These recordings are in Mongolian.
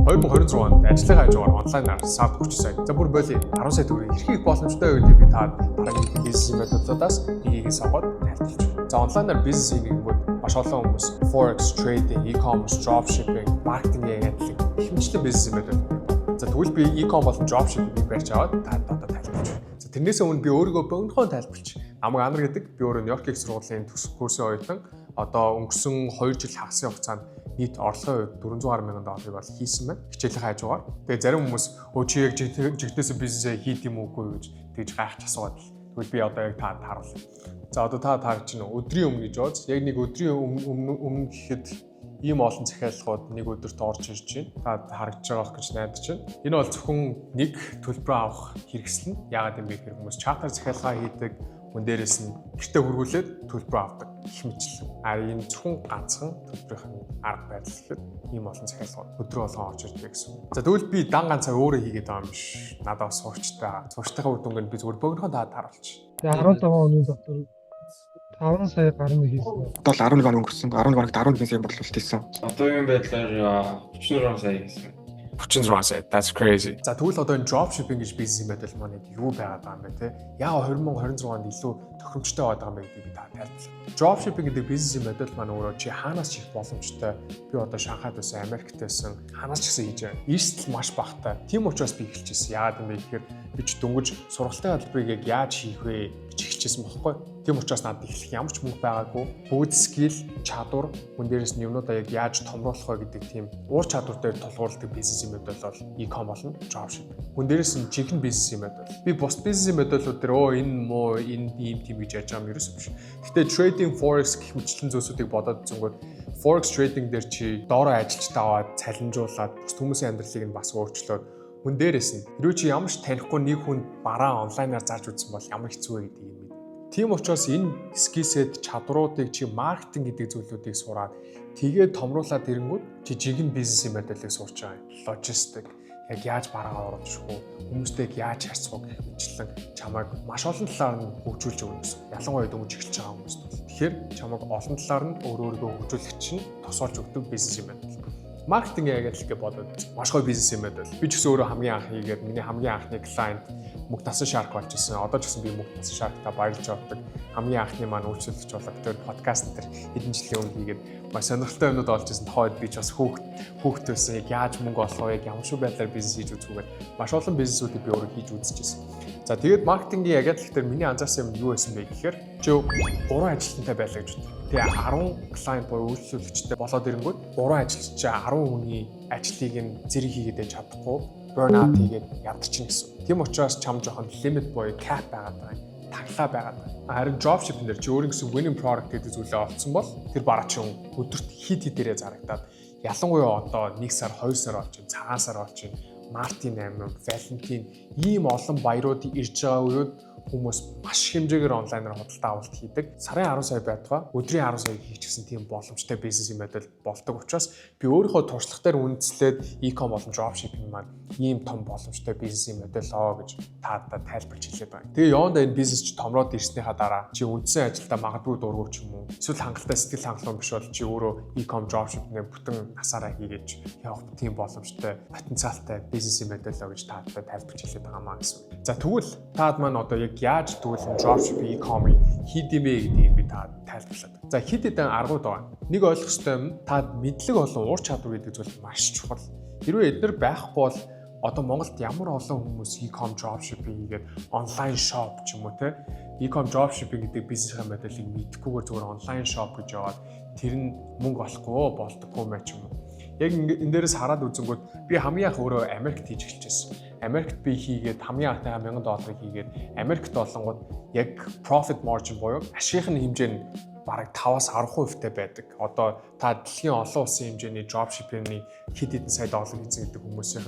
2026 онд ажлын хажуугаар онлайнаар сард 30 сая. За бүр боли 10 сая төгрөг эрхийг боломжтой үед би та дараагийн бизнес методуудаас нэгийг сонгоод тайлбарлаж байна. За онлайнаар бизнес хийгнэнгүүд маш олон хүмүүс forex trading, e-commerce, dropshipping, маркетингийн адилхан их мэтлэг бизнес метод. За тэгвэл би e-com болон dropshipping-ийг барьж аваад та одоо тайлбарлаж байна. За тэрнээс өмнө би өөрийгөө богинохон тайлбарлаж. Намайг Анар гэдэг. Би өөрөө Нью-Йорк их сургуулийн төсөв курсын оюутан. Одоо өнгөрсөн 2 жил хагасын хугацаанд нийт орлогын хувьд $400,000 бол хийсэн байна. Хичээлийн хажуугаар. Тэгээ зарим хүмүүс чи яг жигдээс бизнесээ хийд юм уугүй гэж тэгж гайхаж асуугаад. Тэгвэл би одоо яг таад харуулъя. За одоо та харж байна уу? Өдрийн өмнө гэж бооз. Яг нэг өдрийн өмнө гэхэд ийм олон захиалгууд нэг өдөрт орж ирж байна. Та харагдж байгаа гэж найдаж байна. Энэ бол зөвхөн нэг төлбөр авах хэрэгсэл нь. Яагаад юм бэ гэхээр хүмүүс чартер захиалгаа хийдэг, мөн дээрээс нь гэртээ хөргүүлээд төлбөр авдаг. Их мэтлэг. Энэ зөвхөн ганцхан төлбөрийн арга байдал гэхэд ийм олон захиалгууд өдрөө болгон орж ирдэг гэсэн. За тэгвэл би дан ганцаа өөрөө хийгээд байгаа юм биш. Надад сурчтай. Сурчтайгаа үр дүнгээр би зүгээр богинохон таад харуулчих. Тэгээ 15 оны дотор 5 сая гарна хийсэн. Одоо л 11 он өнгөрсөн. 11 оногт 11 сая бодлуулалт хийсэн. Одоогийн байдлаар 36 сая хийсэн. 36 сая. That's crazy. За тэгвэл одоо энэ dropshipping гэж бизнес модель маань юу байгаад байгаа юм бэ те? Яг 2026 онд илүү тохиромжтой байгаад байгаа юм гэдгийг би та тайлбарлая. Dropshipping гэдэг бизнес модель маань өөрөө чи хаанаас чих боломжтой. Би одоо Шанхайд байсан, Америкт байсан, хаанаас ч гэсэн хийж байгаа. Эрсдэл маш багатай. Тийм учраас би эхэлчихсэн. Яагаад юм бэ гэхээр би ч дөнгөж сургалтын хөтөлбөрийг яаж хийх вэ гэж эхэлчихсэн бохоггүй. Тийм учраас надад эхлэх ямар ч мөнгө байгаагүй. Бүгд скил, чадвар, мөн дээрээс нь юмнуудаа яг яаж томруулах вэ гэдэг тийм уур чадвартай тулгуурладаг бизнес модель бол e-com болон dropshipping. Мөн дээрээс нь жинхэнэ бизнес модель. Би бус бизнес моделлууд дээр энэ муу энэ ийм тийм гэж яаж байгаа юм ерөөсөө биш. Гэхдээ trading forex гэх мэтлэн зүйлсүүдийг бодоод зөнгөд forex trading дээр чи доороо ажилч таваад цалинжуулаад бус хүмүүсийн амьдралыг нь бас өөрчлөөд мөн дээрээс нь хэрвээ чи ямар ч танихгүй нэг хүнд бараа онлайнаар зарж үзсэн бол ямар хэцүү вэ гэдгийг мэднэ. Тийм учраас энэ skill set чадваруудыг чи маркетинг гэдэг зүйлүүдийг сураад тэгээд томруулаад ирэнгүүт чи жинхэнэ бизнесийн модельийг сурч байгаа юм. Логистик яг яаж бараагаа оруулах вэ? Хүмүүстэйг яаж харьцах вэ гэх мэтлэн чамайг маш олон талаар нь хөгжүүлж өгнө гэсэн. Ялангуяа дөнгөж эхэлж байгаа хүмүүст бол. Тэгэхээр чамайг олон талаар нь өөрийгөө хөгжүүлэх чинь тусгаарч өгдөг бизнесийн модель. Маркетинг яг л гэж бодоод маш гоё бизнесийн модель. Би ч гэсэн өөрөө хамгийн анх хийгээд миний хамгийн анхны клиент Мөнх Насан Шарк болж ирсэн. Одоо ч гэсэн би Мөнх Насан Шарктаа баярлж авдаг. Хамгийн анхны маань үйлчлүүлэгч болоод тэр подкаст дээр хэдэн жилийн өмнө хийгээд маш сонирхолтой юмнууд олж ирсэн. Тохойд би ч бас хүүхэд байсан. Яг яаж мөнгө олох вэ? Ямар шиг байдлаар бизнес хийж үзүүгээд маш олон бизнесүүдийг би өөрөө хийж үзчихсэн. За тэгээд маркетингийн яг л ихтэй миний анзаарсан юм юу байсан бэ гэхээр чи 3 ажилтнтай байлаа гэж бодъё. Тэгээ 10 клиент буюу үйлчлүүлэгчтэй болоод ирэнгүүт 3 ажилч чи 10 хүний ажлыг нь зэрэг хийгээд чадахгүй burnout хийгээд ядарчин гэсэн. Тийм учраас чам жоохон limit буюу cap байгаад байгаа. Таглаа байгаад байгаа. Харин dropshipping дээр чи өөрийн гэсэн winning product гэдэг зүйлээ олцсон бол тэр бараа чинь өдөрт хит хитээрээ зарагдаад ялангуяа одоо 1 сар 2 сар болж чинь цагаан сар болж чинь Мартин 8, Валентин ийм олон баярууд ирж байгаа үед хүмүүс маш хэмжээгээр онлайнаар худалдаа авалт хийдэг. Сарын 10 сая байтугай өдрийн 10 сая хийчихсэн тийм боломжтой бизнес модель болдог учраас би өөрийнхөө туршлага дээр үндэслээд e-com болон dropshipping маань ийм том боломжтой бизнес модель гэж таадаа тайлбарч хэлээд байна. Тэгээ явандаа энэ бизнес ч томроод ирснийхаа дараа чи үндсэн ажилдаа магадгүй дургуй ч юм уу эсвэл хангалттай сэтгэл хангалуун биш бол чи өөрөө e-com dropshipping-ээр бүтэн насаараа хийгээд явах тийм боломжтой потенциалтай бизнес модель гэж таадаа тайлбарч хэлээд байгаа маа гэсэн. За тэгвэл таад маань одоо яг яаж тэгвэл dropshipping e-com хийдэмэ гэдгийг би та тайлбарлаад. За хэд хэдэн аргууд байгаа. Нэг ойлгох ёстой юм та мэдлэг болон ур чадвар гэдэг зүйл маш чухал. Хэрвээ эдгээр байхгүй бол одоо Монголд ямар олон хүмүүс e-com dropshipping хийгээд онлайн shop ч юм уу те e-com dropshipping гэдэг бизнесийн модельийг мэдхгүйгээр зүгээр онлайн shop гэж яваад тэр нь мөнгө олохгүй болдоггүй мэ ч юм уу. Яг энэ дээрээс хараад үзэнгүүт би хамгийн анх өөрөө Америкт хийж эхэлчихсэн. Америкт би хийгээд хамгийн анхны $1,000 хийгээд Америкт олонгууд яг profit margin буюу ашигын хэмжээ нь бараг 5-аас 10% байдаг. Одоо та дэлхийн олон улсын хэмжээний dropshipping-ийн хэд хэдэн сая доллар хийсэн гэдэг хүмүүсийн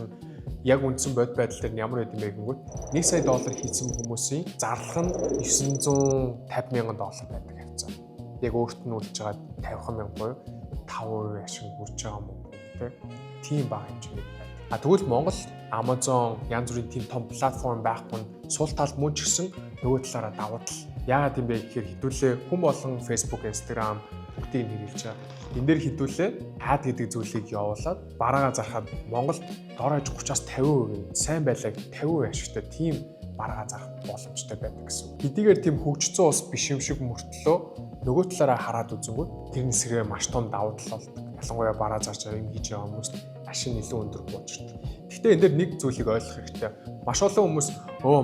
яг үндсэн бодит байдал дээр ямар байд юм бэ гэнгүүт $1 сая хийсэн хүмүүсийн зарлага нь $950,000 байдаг хэвцээ. Яг өөрт нь үлж байгаа 50,000 буюу 5% ашиг хүрч байгаа юм. Тийм бага хэмжээний байна. Тэгвэл Монгол Amazon янз бүрийн тийм том платформ байхгүй нь сул тал мөн ч гэсэн нөгөө талаараа давуу тал. Яагаад юм бэ гэхээр хэдүүлээ хүн болон Facebook, Instagram маркетинг хэрэгжилж байгаа. Энэ дээр хідүүлээ хайд гэдэг зүйлийг явуулаад бараагаа зарахад Монголд дор хаяж 30-аас 50% сайн байлаг 50% ашигтай тийм бараагаа зарах боломжтой байдаг гэсэн. Хэдийгээр тийм хөгжсөн улс биш юм шиг мөртлөө нөгөө талаараа хараад үзэнгүүт тэрний сэргээ маш том давуу тал болдог. Ялангуяа бараа зарж байгаа юм хийж байгаа хүмүүст ашиг илүү өндөр болж ирдэг. Гэхдээ энэ дээр нэг зүйлийг ойлгох хэрэгтэй. Маш олон хүмүүс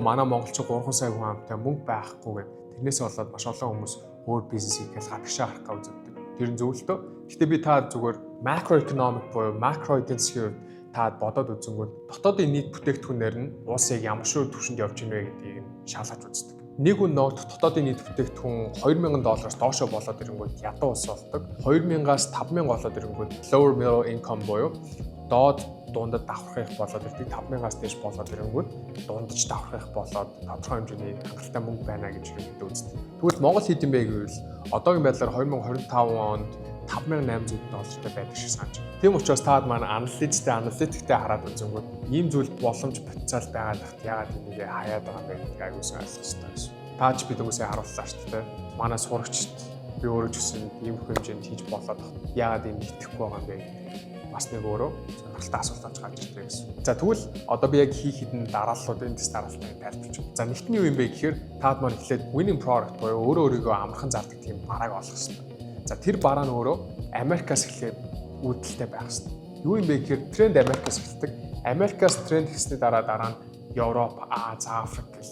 манай монголчууд 3 сая хүн амтай мөнгө байхгүй гэдэг. Тэрнээс болоод маш олон хүмүүс өөр бизнес хийхээс гадагшаа харах гэж үздэг. Тэр нь зөв л дөө. Гэхдээ би та зүгээр macroeconomic буюу macro эдийн засгийн хувьд та бодоод үзэнгүүт дотоодын нийт бүтээгдэхүүнээр нь улсыг ямар шүү түвшинд явж гинэ гэдгийг шалгаж үздэг. Нэг хүн ногд дотоодын нийт бүтээгдэхүүн $2,000-аас доошоо болоод ирэнгүүт ядуу улс болдог. 2,000-аас 5,000 болоод ирэнгүүт lower middle income буюу доод дундад давхрах их болоод ирдэг. 5,000-аас дээш болоод ирэнгүүт дундаж давхрах их болоод тодорхой хэмжээний хангалттай мөнгө байна гэж хэлээд үздэг. Тэгвэл Монгол хэд юм бэ гэвэл одоогийн байдлаар 2025 онд $5,800 байдаг шиг санаж. Тийм учраас таад маань аналитиктэй хараад үзэнгүүт ийм зүйл боломж потенциал байгаа дахт яагаад энийг хаяад байгаа юм бэ гэдгийг аюулгүй ойлгох хэрэгтэй гэсэн. Таач бид хүмүүсээ харууллаа шүү дээ. Манай сурагчид би өөрөө ч гэсэн ийм хэмжээнд хийж болоод яагаад энэ итгэхгүй байгаа юм бэ гэдэг бас нэг өөрөө сонирхолтой асуулт болж гарч ирдэг гэсэн. За тэгвэл одоо би яг хийх хэдэн дарааллууд энэ дэс дараалтыг тайлбарч байна. За нэгтний юу юм бэ гэхээр таад маань эхлээд winning product буюу өөрийгөө амархан зардаг тийм барааг олох хэрэгтэй. За тэр бараа нь өөрөө Америкаас эхлээд үүдэлтэй байх хэрэгтэй. Юу юм бэ гэхээр тренд Америкаас эхэлдэг. Америкаас тренд гэсний дараа нь Европ, Аз, Африк гэх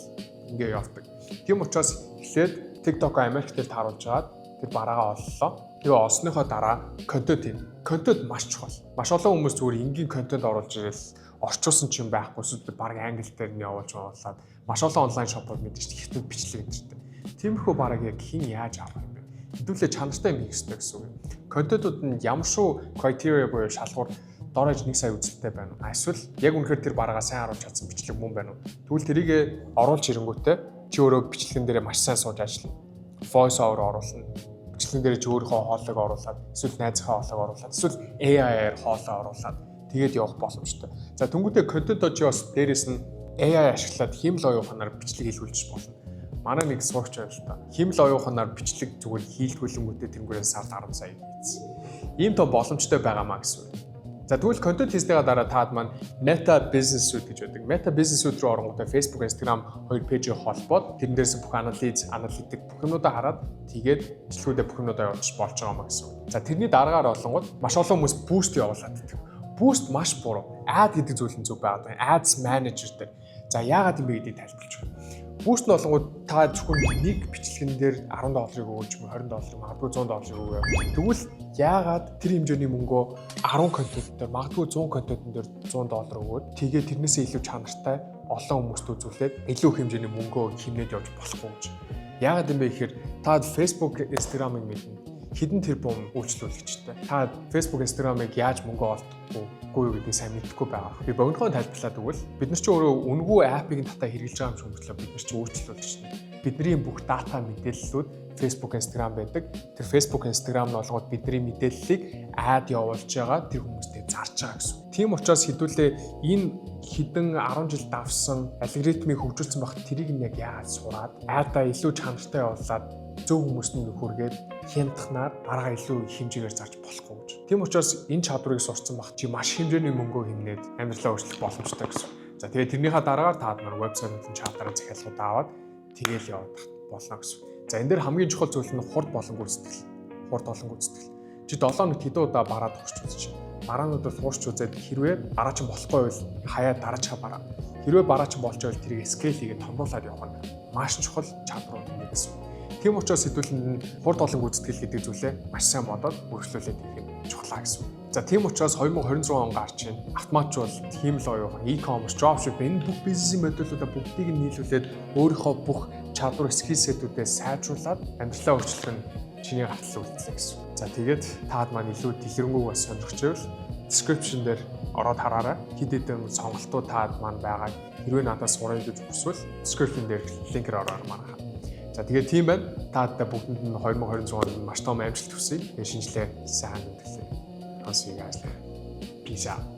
ингээ явдаг. Тийм учраас эхлээд TikTok Америк дээр тааруулж агаад тэр бараагаа оллоо. Тэгээ олсныхоо дараа контент юм. Контент маш чухал. Маш олон хүмүүс зүгээр энгийн контент оруулж ирэл орчуулсан ч юм байхгүй. Эсвэл баг англи дээр нь явуулж явуулаад маш олон онлайн шопууд мэдээж ихтэй бичлэг өгдөртэй. Тиймэрхүү барааг яг хэн яаж авах юм бэ? Хэдүүлээ чанартай юм хийх хэрэгтэй гэсэн үг. Контентууд нь ямар шүү criteria буюу шалгуур дорож 1 сая үзэлттэй байна уу? Эсвэл яг үнэхээр тэр бараагаа сайн харуулж чадсан бичлэг мөн байна уу? Тэгвэл тэрийг оруулж ирэнгүүтээ чи өөрөө бичлэгэн дээр маш сайн сууж ажиллана. Voice over оруулна. Бичлэгэн дээр чи өөрийнхөө хоолойг оруулаад, эсвэл найзынхаа хоолойг оруулаад, эсвэл AI-аар хоолой оруулаад тэгээд явах боломжтой. За тэнгуүтээ контентоо чи бас дээрэс нь AI ашиглаад хиймэл оюуханаар бичлэг хийлгүүлж болно. Манай нэг сурагч байл та. Хиймэл оюуханаар бичлэг зүгээр хийлгүүлэнгүүтээ тэнгуүрээс сард 10 сая хийсэн. Ийм том боломжтой байгаамаа гэсэн үг. За тэгвэл контент хийснийгаа дараа таад маань Meta Business-үүд гэж байдаг. Meta Business-үүд рүү оронготой Facebook, Instagram хоёр пэйжийг холбоод тэрэн дээрээс бүх аналитик бүх юмудаа хараад тэгээд бичлэгүүдээ бүх юмудаа явуулж болж байгаа маа гэсэн үг. За тэрний дараагаар болонгод маш олон хүмүүс boost явуулаад байдаг. Boost маш буруу. Ad гэдэг зүйл нь зөв байгаад байна. Ads manager дээр. За яагаад юм бэ гэдгийг тайлбарлаж байна. Boost нь болонгод та зөвхөн нэг бичлэгэн дээр $10 өгөөж, $20, магадгүй $100 өгөө. Тэгвэл яагаад тэр хэмжээний мөнгөө 10 контент дээр, магадгүй 100 контентын дээр $100 өгөөд тэгээд тэрнээсээ илүү чанартай олон хүмүүст үзүүлээд илүү хэмжээний мөнгөө хэмнээд явж болохгүй гэж. Яагаад юм бэ гэхээр та Facebook, Instagram-ыг мэднэ. Хідэн тэрбум үйлчлүүлэгчтэй. Та Facebook, Instagram-ыг яаж мөнгө олдохгүй юу гэдгийг сайн мэдэхгүй байгаа. Би богинохоо тайлбарлаад өгвөл бид нар ч өөрөө үнэгүй апп-ыг татаа хэрэглэж байгаа юм шиг мөртлөө бид нар ч үйлчлүүлэгчтэй. Бидний бүх дата мэдээллүүд Facebook, Instagram байдаг. Тэр Facebook, Instagram нь болгоод бидний мэдээллийг ad явуулж байгаа тэр хүмүүстээ зарж байгаа гэсэн. Тийм учраас хэдүүлээ энэ хідэн 10 жил давсан алгоритмыг хөгжүүлсэн багт тэрийг нь яг яаж сураад ad-а илүү чанартай явуулаад зөв хүмүүст нь хүргээд хямдхнаар бараа илүү их хэмжээгээр зарж болохгүй гэж. Тийм учраас энэ чадварыг сурцсан баг чи маш хэмжээний мөнгөө хэмнээд амьдралаа өөрчлөх боломжтой гэсэн. За тэгээд тэрнийхээ дараагаар та нар вебсайтын чатараа захиалгууд аваад тэгээл явах болно гэсэн. За энэ дээр хамгийн чухал зүйл нь хурд болон гүйцэтгэл. Хурд олон гүйцэтгэл. Чи 7 хоногт хэдэн удаа бараад ухч үзэж байна. Бараануудаа хуурч үзээд хэрвээ бараа чинь болохгүй бол хаяа дараачаа бараа. Хэрвээ бараа чинь болж байвал тэрийг scale хийгээд томруулаад явах нь маш чухал чадвар юм гэсэн. Тийм учраас хэдүүлэн хурд олон гүйцэтгэл гэдэг зүйлээ маш сайн бодоод өргөжлүүлээд хийх нь чухлаа гэсэн. За тийм учраас 2026 он гарч ийн автоматжуул хиймэл оюухан, e-commerce, dropshipping энэ бүх бизнесийн модулуудаа бүгдийг нь нийлүүлээд өөрийнхөө бүх чадвар скиллсетүүдээ сайжруулад амьдралаа өөрчлөх нь чиний гартлал үйлдэл гэсэн. За тэгээд таад маань илүү дэлгэрэнгүй бас сонирхчихвол description дээр ороод хараарай. Хэд хэдэн сонголтууд таад маань байгаа. Хэрвээ надаас сурах гэж хүсвэл description дээр линкээр ороод манай. За тэгээд тийм байна. Таадтай бүгдэнд нь 2026 онд маш том амжилт хүсье. Тэгээд шинжлэх сайн амьдралаа. I'll see you guys later. Peace out.